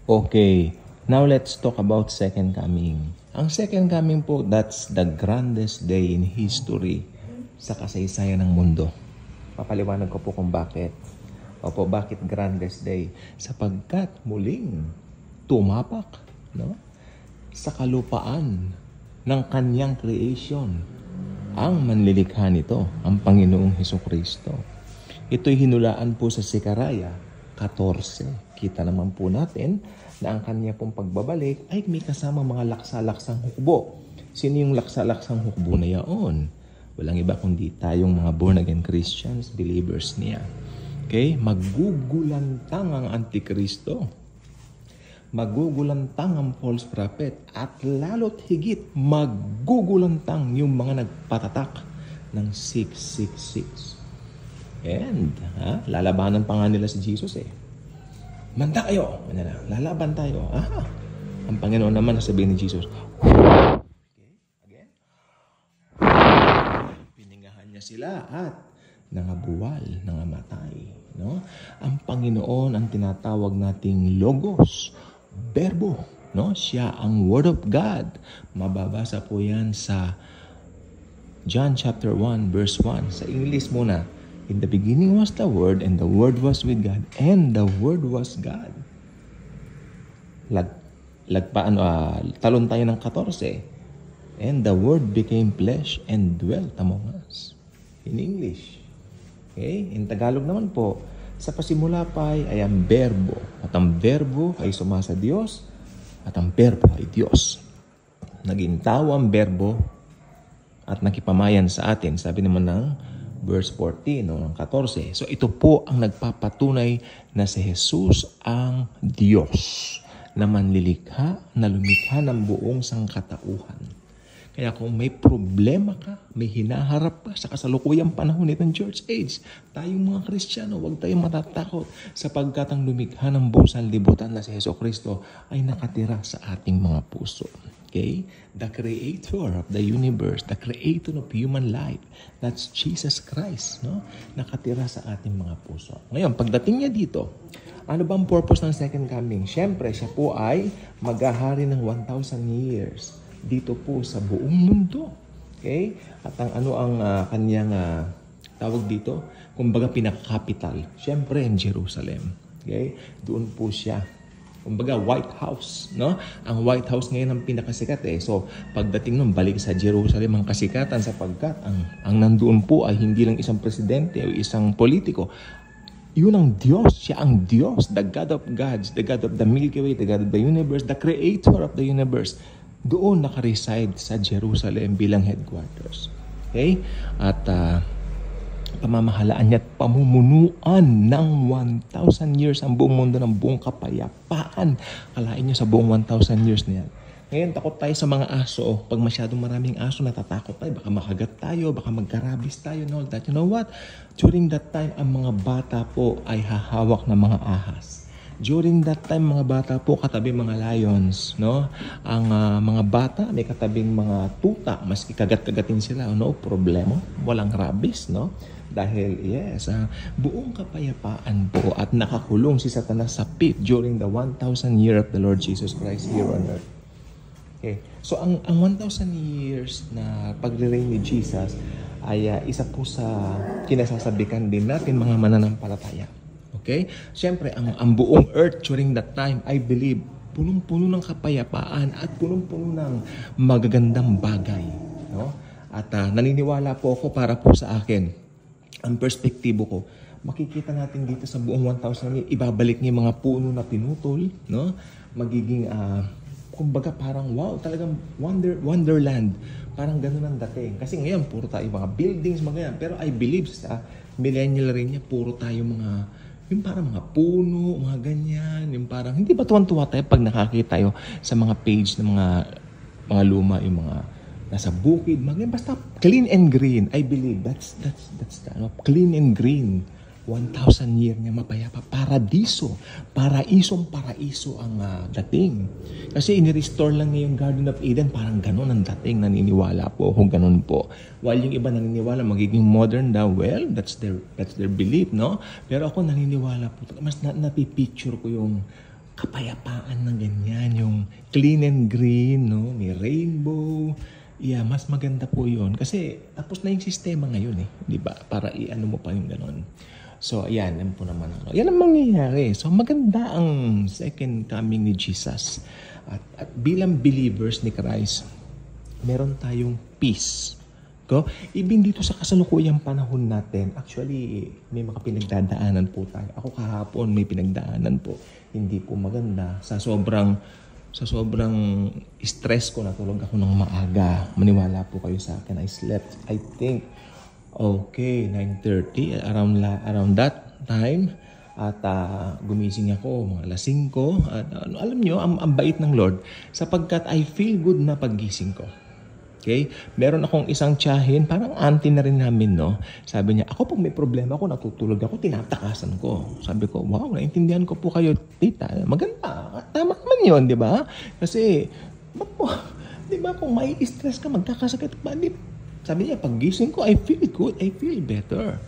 Okay, now let's talk about second coming. Ang second coming po, that's the grandest day in history sa kasaysayan ng mundo. Papaliwanag ko po kung bakit. Opo, bakit grandest day? Sapagkat muling tumapak, no? Sa kalupaan ng kanyang creation ang manlilikha nito, ang Panginoong Hesukristo. Ito'y hinulaan po sa Sekaraya 14. Kita naman po natin na ang kanya pong pagbabalik ay may kasama mga laksa-laksang hukbo. Sino yung laksa-laksang hukbo na yaon? Walang iba kundi tayong mga born-again Christians, believers niya. Okay? Magugulantang ang Antikristo. Magugulantang ang false prophet. At lalo't higit, magugulantang yung mga nagpatatak ng 666. And, lalabanan pa nga nila si Jesus eh. Manda kayo! Lalaban tayo. Ang Panginoon naman, sabihin ni Jesus, okay, again. Piningahan niya sila at nangabuwal, nangamatay. No? Ang Panginoon ang tinatawag nating Logos, Verbo. No? Siya ang Word of God. Mababasa po yan sa John chapter 1 verse 1. Sa English muna. In the beginning was the Word, and the Word was with God, and the Word was God. Talon tayo ng 14. And the Word became flesh and dwelt among us. In English. Okay? In Tagalog naman po, sa pasimula pa ay ang Verbo. At ang Verbo ay sumasa Diyos, at ang Verbo ay Diyos. Naging tao ang Verbo, at nakipamayan sa atin. Sabi naman ng verse 14, ng 14. So ito po ang nagpapatunay na si Jesus ang Diyos na manlilikha, na lumikha ng buong sangkatauhan. Kaya kung may problema ka, may hinaharap ka sa kasalukuyang panahon nitong church age, tayong mga Kristiyano, huwag tayong matatakot sapagkat ang lumikha ng buong sanlibutan na si Jesucristo ay nakatira sa ating mga puso. Okay? The creator of the universe, the creator of human life, that's Jesus Christ, no? Nakatira sa ating mga puso. Ngayon, pagdating niya dito, ano ba ang purpose ng second coming? Siyempre, siya po ay maghahari ng 1,000 years dito po sa buong mundo. Okay? At ang kanyang tawag dito, kumbaga pinaka-capital, siyempre in Jerusalem. Okay? Doon po siya. Kumbaga, White House, no? Ang White House ngayon ang pinakasikat eh. So, pagdating nun, balik sa Jerusalem ang kasikatan sapagkat ang nandoon po ay hindi lang isang presidente o isang politiko. Yun ang Diyos. Siya ang Diyos. The God of gods, the God of the Milky Way, the God of the universe, the creator of the universe. Doon nakareside sa Jerusalem bilang headquarters. Okay? At pamamahalaan niya at pamumunuan ng 1,000 years ang buong mundo ng buong kapayapaan. Kalain niyo sa buong 1,000 years na yan. Ngayon, takot tayo sa mga aso. Pag masyadong maraming aso, natatakot tayo. Baka makagat tayo, baka magkarabis tayo, and all that. You know what? During that time, ang mga bata po ay hahawak ng mga ahas. During that time, mga bata po, katabi mga lions, no? Ang mga bata, may katabing mga tuta, maski kagat-kagatin sila, no? Problema, walang rabies, no? Dahil, yes, buong kapayapaan po at nakakulong si Satanas sa pit during the 1,000 year of the Lord Jesus Christ here on earth. Okay. So, ang 1,000 years na pagre-reign ni Jesus ay isa po sa kinasasabikan din natin mga mananampalataya. Okay? Siyempre, ang buong earth during that time, I believe, punong-puno ng kapayapaan at punong-puno ng magagandang bagay. No? At naniniwala po ako para po sa akin, ang perspektibo ko, makikita natin dito sa buong 1,000 years, ibabalik niya mga puno na pinutol, no? Magiging, kumbaga parang wow, talagang wonderland. Parang ganun ang dating. Kasi ngayon, puro tayo mga buildings, mga yan. Pero I believe sa millennial rin niya, puro tayo mga, yung parang mga puno, mga ganyan. Yung parang, hindi ba tuwan-tuwa tayo pag nakakita tayo sa mga page ng mga luma, yung mga nasa bukid, basta clean and green. I believe that's clean and green. 1,000 year niya mapayapa. Paraiso ang dating. Kasi in-restore lang niya yung Garden of Eden. Parang ganun ang dating. Naniniwala po kung ganun po. While yung iba naniniwala magiging modern daw, well, that's their belief, no? Pero ako naniniwala po. Mas napipicture ko yung kapayapaan na ganyan, yung clean and green, no? May rainbow. Yeah, mas maganda po yun. Kasi tapos na yung sistema ngayon eh. Di ba? Para i-ano mo pa yung ganon. So, ayan. Yan po naman. Ano. Yan ang mangyayari. So, maganda ang second coming ni Jesus. At bilang believers ni Christ, meron tayong peace. Go? Even dito sa kasalukuyang panahon natin, actually, may mga pinagdadaanan po tayo. Ako kahapon may pinagdaanan po. Hindi po maganda. Sa sobrang stress ko, natulog ako ng maaga. Maniwala po kayo sa akin. I slept, I think, 9:30, around that time. At gumising ako, mga alas 5. At alam nyo, ang bait ng Lord, sapagkat I feel good na paggising ko. Okay? Meron akong isang tiyahin, parang auntie na rin namin, no? Sabi niya, ako pag may problema ako, natutulog ako, tinatakasan ko. Sabi ko, wow, naintindihan ko po kayo, tita. Maganda. Tama naman yun, di ba? Kasi, di ba, kung may stress ka, magkakasakit pa, sabi niya, pag gising ko, I feel good, I feel better.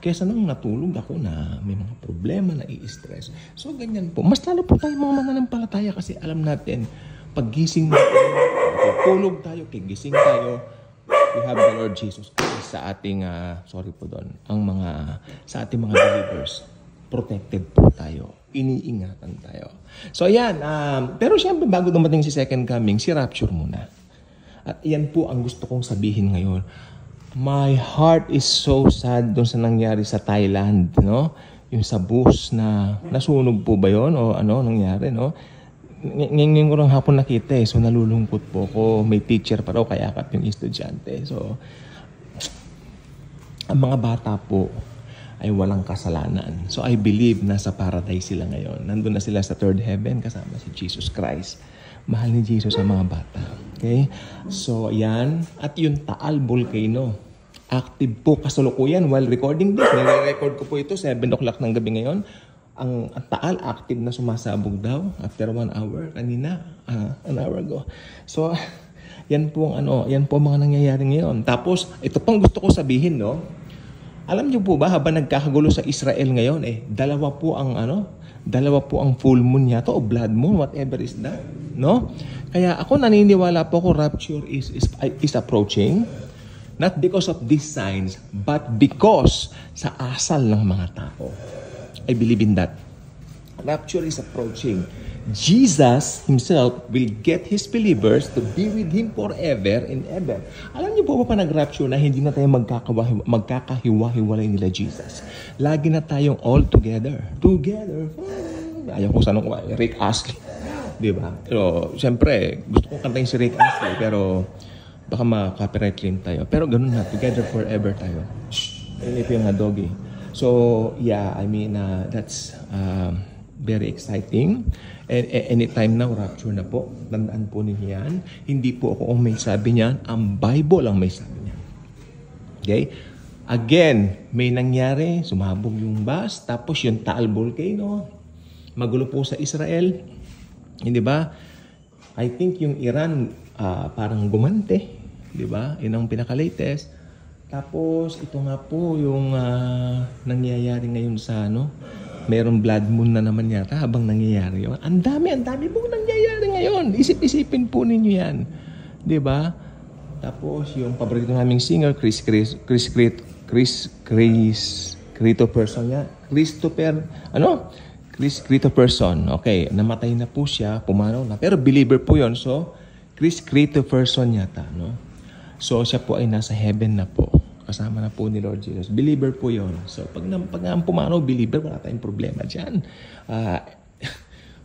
Kesa nung natulog ako na may mga problema, na i-stress. So, ganyan po. Mas lalo po tayo mga mananampalataya kasi alam natin, pag gising natin, tulog tayo, kigising tayo, we have the Lord Jesus Christ sa ating, sa ating mga believers. Protected po tayo. Iniingatan tayo. So, ayan. Pero siyempre, bago dumating si second coming, si rapture muna. At yan po ang gusto kong sabihin ngayon. My heart is so sad doon sa nangyari sa Thailand, no? Yung sa bus na nasunog po ba yun? O ano nangyari, no? Ngayon ko lang hapon nakita eh. So, nalulungkot po ko. May teacher pa raw, kayakap yung estudyante. So, ang mga bata po ay walang kasalanan. So, I believe nasa paradise sila ngayon. Nandun na sila sa third heaven kasama si Jesus Christ. Mahal ni Jesus ang mga bata. Okay? So, yan. At yung Taal Volcano. Active po kasalukuyan while recording this. Nire-record ko po ito 7 o'clock ng gabi ngayon. Ang Taal active na sumasabog daw after 1 hour kanina, an hour ago. So, yan po mga nangyayari ngayon. Tapos, ito pang gusto ko sabihin, no? Alam niyo po ba, habang nagkakagulo sa Israel ngayon, dalawa po ang full moon yata o blood moon, whatever is that, no? Kaya ako naniniwala po ko rapture is approaching. Not because of these signs, but because sa asal ng mga tao. I believe in that. Rapture is approaching. Jesus himself will get his believers to be with him forever and ever. Alam niyo po ba nag-rapture na hindi na tayo magkakahiwa-hiwalay nila Jesus? Lagi na tayong all together. Together. Ayaw ko sanong Rick Astley. Diba? Pero, siyempre, gusto kong kantayin si Rick Astley, pero baka ma-copyright claim tayo. Pero ganun na, together forever tayo. Ito yung doggy. So, yeah, I mean, that's very exciting. And anytime now, rapture na po. Tandaan po ninyo yan. Hindi po ako ang may sabi niyan. Ang Bible ang may sabi niyan. Okay? Again, may nangyari. Sumabog yung bus. Tapos yung Taal Volcano. Magulo po sa Israel. Hindi ba? I think yung Iran parang gumante. Hindi ba? Yun ang pinaka-latest. Tapos, ito nga po yung nangyayari ngayon sa mayroong blood moon na naman yata habang nangyayari yun. Ang dami pong nangyayari ngayon. Isip-isipin po ninyo yan. Diba? Tapos, yung paborito naming singer, Christopher Christopherson. Okay, namatay na po siya, pumanaw na. Pero believer po yun. So, Chris Christopherson yata, no? So, siya po ay nasa heaven na po. Kasama na po ni Lord Jesus. Believer po yun. So, pag ang pumanaw, believer, wala tayong problema dyan.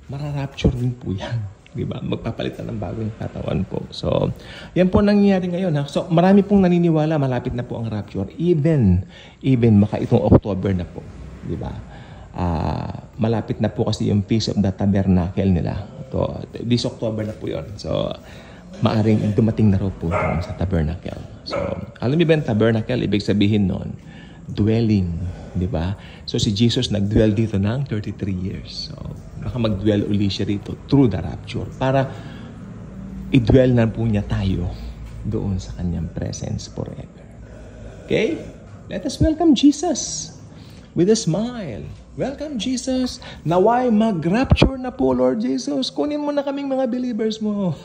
Mararapture din po yan. Diba? Magpapalitan ng bagong katawan po. So, yan po nangyayari ngayon. Ha? So, marami pong naniniwala, malapit na po ang rapture. Even maka itong October na po. Diba? Malapit na po kasi yung Feast of the Tabernacle nila. So, this October na po yun. So, maaring dumating na raw po sa tabernacle. So, alam niyo ba yung tabernacle? Ibig sabihin nun, dwelling. Di ba? So, si Jesus nag-dwell dito ng 33 years. So, baka mag-dwell uli siya rito through the rapture para i-dwell na po niya tayo doon sa kanyang presence forever. Okay? Let us welcome Jesus with a smile. Welcome, Jesus. Naway mag-rapture na po, Lord Jesus. Kunin mo na kaming mga believers mo.